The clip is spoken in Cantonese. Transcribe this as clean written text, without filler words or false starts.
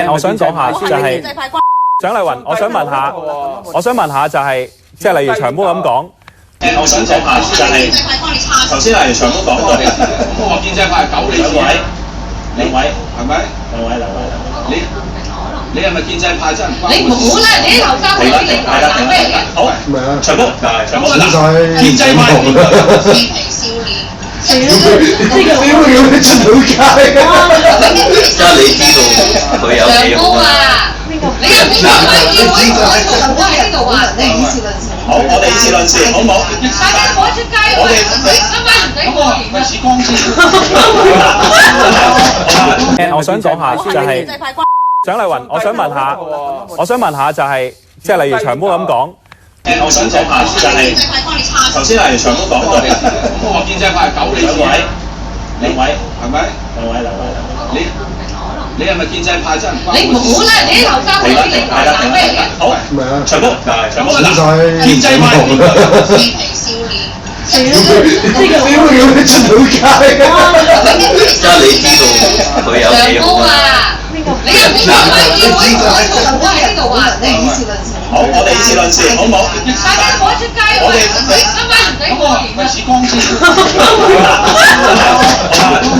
我想講下就係蔣麗芸，我想問下就係即係例如長毛咁講。我想講下就係頭先例如長毛講過，我話建制派係狗你兩位係咪？兩位，你係咪建制派真？你唔好啦，你啲後生仔你鬧咩嘅？好，長毛嗱，建制派嬉皮笑臉。你會咁樣出到街啊？而家你知道佢有幾好啊？你又邊個議會我喺度啊？你以事論事。好，我哋以事論事，好唔好？大家冇得出街喎。我哋今晚唔使過年啊！時光先。我想講下就係蔣麗芸，我想問下就係即係例如長毛咁講。我想講下就係頭先例如長毛講過，我話建制派係狗你兩位係咪？兩位，你係咪建制派真？你唔好啦，你啲後生仔你鬧咩嘅？好，長毛嗱，建制派嬉皮笑臉。你會咁樣出到街啊？而家你知道佢有幾好啊？你又邊個議會我喺度啊？你以事論事。好，我哋以事論事，好唔好？大家冇得出街喎。今晚唔使過年啊！時光先。